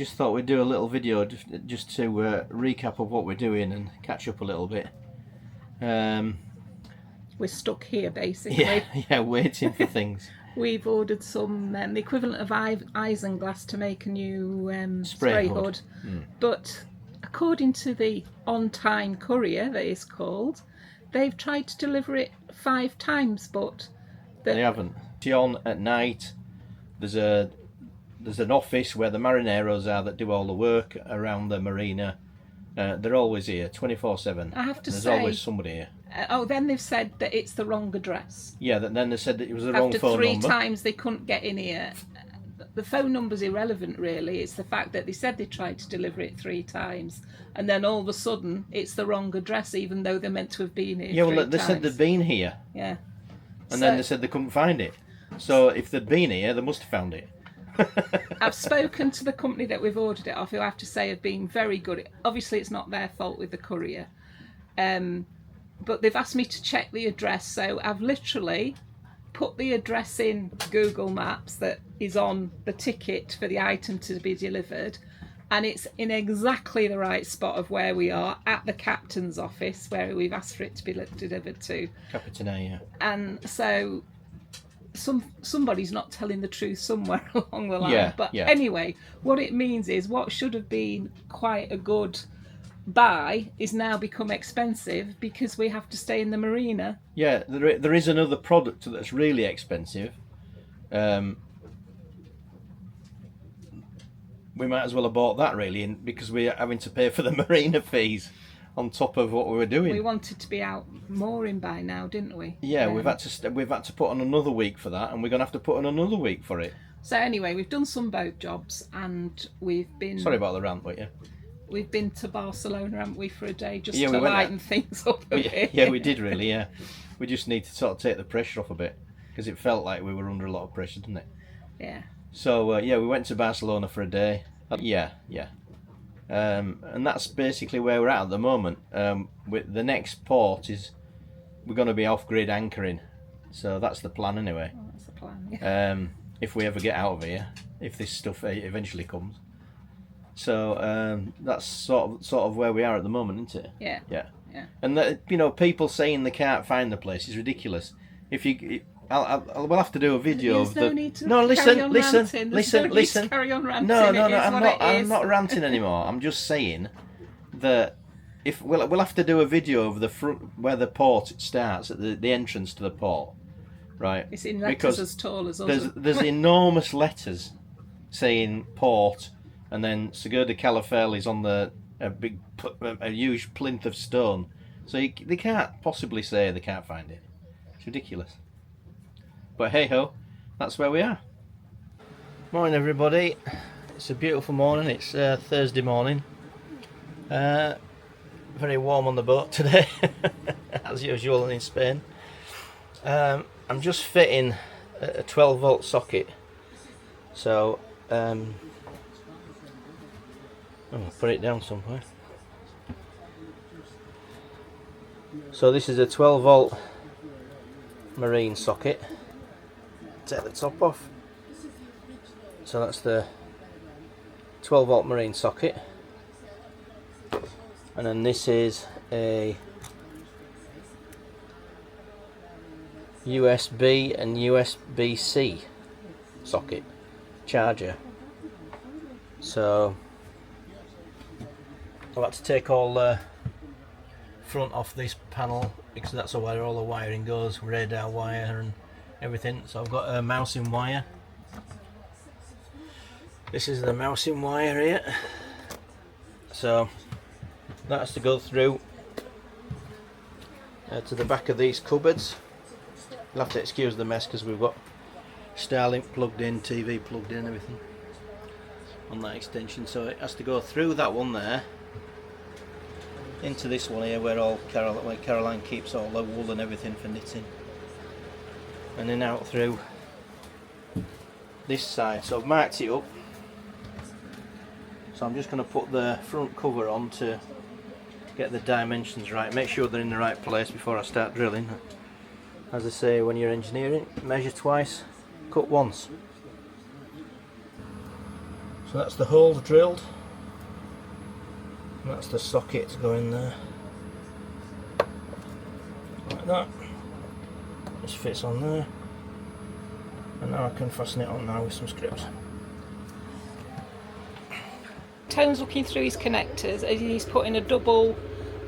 just thought we'd do a little video just to recap of what we're doing and catch up a little bit. We're stuck here basically. Yeah, waiting for things. We've ordered some the equivalent of isinglass to make a new spray hood. But according to the on-time courier, that is called, they've tried to deliver it 5 times, but they haven't. On at night, there's an office where the marineros are that do all the work around the marina. They're always here, 24/7. I have to There's say, always somebody here. Then they've said that it's the wrong address. Yeah, then they said that it was the wrong phone number. After 3 number. times they couldn't get in here. The phone number's irrelevant, really. It's the fact that they said they tried to deliver it 3 times, and then all of a sudden it's the wrong address, even though they're meant to have been here. Yeah, well, 3 they times. said they'd been here. Yeah. And then they said they couldn't find it. So if they'd been here, they must have found it. I've spoken to the company that we've ordered it off, who I have to say have been very good. Obviously, it's not their fault with the courier. But they've asked me to check the address, so I've literally put the address in Google Maps that is on the ticket for the item to be delivered, and it's in exactly the right spot of where we are, at the captain's office, where we've asked for it to be delivered to. Captain A, yeah. And so somebody's not telling the truth somewhere along the line. Anyway, what it means is what should have been quite a good buy is now become expensive because we have to stay in the marina. Yeah, there is another product that's really expensive. We might as well have bought that really, because we're having to pay for the marina fees on top of what we were doing. We wanted to be out mooring by now, didn't we? Yeah, we've had to put on another week for that, and we're gonna have to put on another week for it. So anyway, we've done some boat jobs, and we've been. Sorry about the rant, but yeah. We've been to Barcelona, haven't we, for a day just to lighten things up a bit. Yeah, we did really. Yeah, we just need to sort of take the pressure off a bit, because it felt like we were under a lot of pressure, didn't it? Yeah. So we went to Barcelona for a day. Yeah. And that's basically where we're at the moment. With the next port is we're going to be off-grid anchoring, so that's the plan anyway. Oh, that's the plan. Yeah. If we ever get out of here, if this stuff eventually comes. So that's sort of where we are at the moment, isn't it? Yeah. Yeah. And people saying they can't find the place is ridiculous. If you, we'll have to do a video of the. No need to listen. Carry on ranting. No, I'm not ranting anymore. I'm just saying that if we'll have to do a video of the front where the port starts at the entrance to the port, right? It's in letters as tall as us. There's enormous letters saying port, and then Segura Calafell on a huge plinth of stone. So they can't possibly say they can't find it. It's ridiculous. But hey ho, that's where we are. Morning everybody. It's a beautiful morning. It's Thursday morning. Very warm on the boat today, as usual in Spain. I'm just fitting a 12 volt socket. So I'll put it down somewhere. So this is a 12 volt marine socket. Take the top off. So that's the 12 volt marine socket, and then this is a USB and USBC socket charger. So I'll have to take all the front off this panel, because that's where all the wiring goes, radar wire and everything. So I've got a mousing wire. This is the mousing wire here. So that has to go through to the back of these cupboards. You'll have to excuse the mess because we've got Starlink plugged in, TV plugged in, everything on that extension. So it has to go through that one there, into this one here where Caroline keeps all the wool and everything for knitting, and then out through this side. So I've marked it up. So I'm just going to put the front cover on to get the dimensions right, make sure they're in the right place before I start drilling. As I say, when you're engineering, measure twice, cut once. So So that's the holes drilled, and that's the socket to go in there, like that. This fits on there, and now I can fasten it on now with some screws. Tone's looking through his connectors and he's putting a double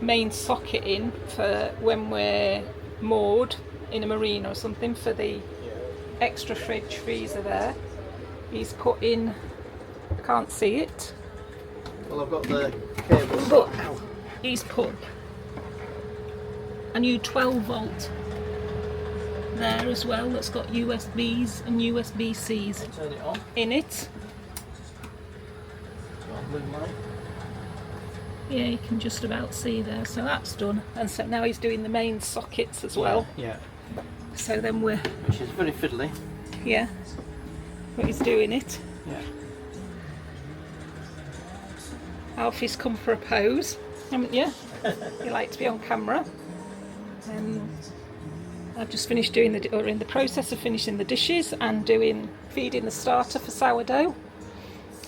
main socket in for when we're moored in a marina or something, for the extra fridge freezer there. He's put in, I can't see it, Well, I've got the cables, but he's put a new 12 volt there as well that's got USBs and USBCs turn it on. in it. Yeah, you can just about see there, so that's done. And so now he's doing the main sockets as well. Yeah. So then we're, Which is very fiddly. yeah, but he's doing it. Yeah. Alfie's come for a pose, haven't you? You like to be on camera. I've just finished doing or in the process of finishing the dishes and feeding the starter for sourdough.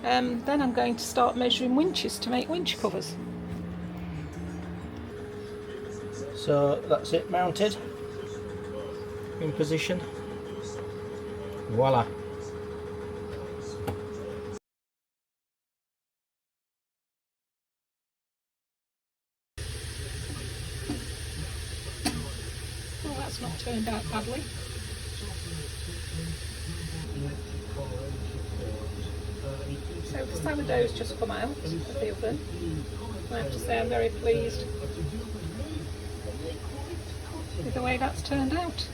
Then I'm going to start measuring winches to make winch covers. So that's it, mounted in position. Voila. Oh, that's not turned out badly. So the sourdough's just come out of the oven. I have to say I'm very pleased with the way that's turned out.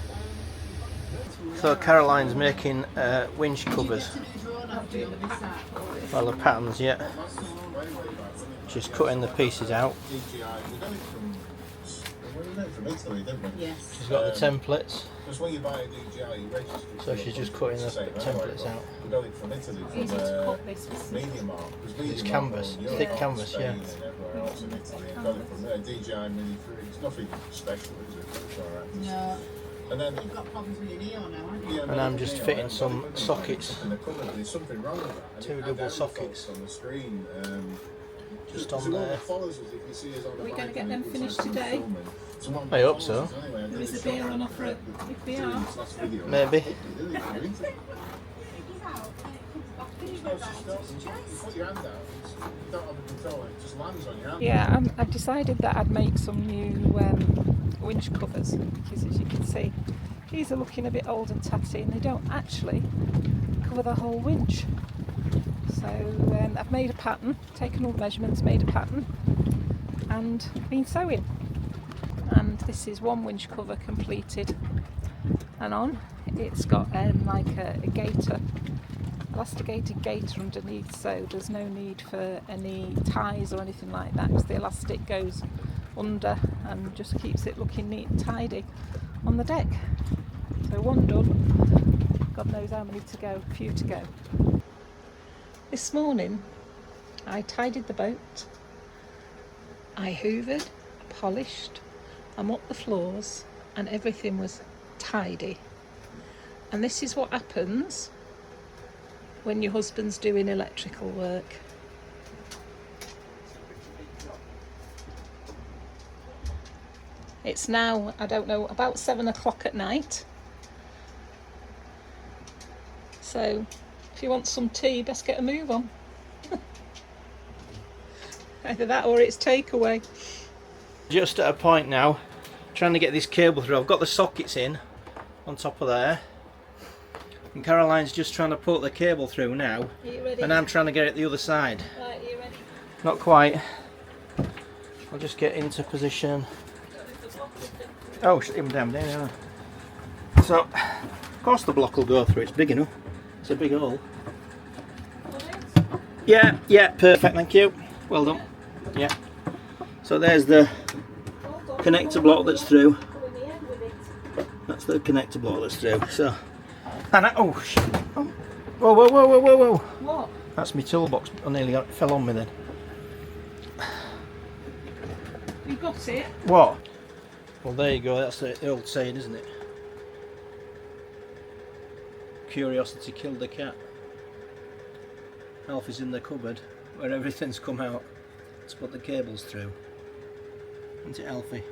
So Caroline's making winch covers. Well, the patterns, yeah. She's cutting the pieces out. She's got the templates. So she's just cutting the templates out. Easy to cut this. It's canvas, thick canvas, yeah. No. And then you've got problems with your Neo now, haven't you? And I'm just fitting some sockets. Something wrong with that. Two double sockets. On the screen. Just on there. Are we going to get them finished today? I hope so. There is a beer on offer if we are. Maybe. Yeah, I've decided that I'd make some new winch covers, because as you can see, these are looking a bit old and tatty and they don't actually cover the whole winch. So I've made a pattern, taken all the measurements, made a pattern and been sewing. And this is one winch cover completed and on. It's got like a gaiter, elasticated gaiter underneath, so there's no need for any ties or anything like that, because the elastic goes under and just keeps it looking neat and tidy on the deck. So one done, God knows how many to go, a few to go. This morning I tidied the boat, I hoovered, polished, I mopped the floors and everything was tidy. And this is what happens when your husband's doing electrical work. It's now, I don't know, about 7 o'clock at night. So if you want some tea, best get a move on. Either that or it's takeaway. Just at a point now, trying to get this cable through. I've got the sockets in on top of there. And Caroline's just trying to put the cable through now. Are you ready? And I'm trying to get it the other side. Right, are you ready? Not quite. I'll just get into position. Oh, shut him down. Yeah. So, of course the block will go through. It's big enough. It's a big hole. Yeah, perfect. Thank you. Well done. Yeah. So there's the connector block that's through. That's the connector block that's through. So, and oh shit! Oh. Whoa! What? That's my toolbox. I nearly fell on me then. You got it? What? Well, there you go. That's the old saying, isn't it? Curiosity killed the cat. Alfie's in the cupboard where everything's come out to put the cables through. Isn't it, Alfie?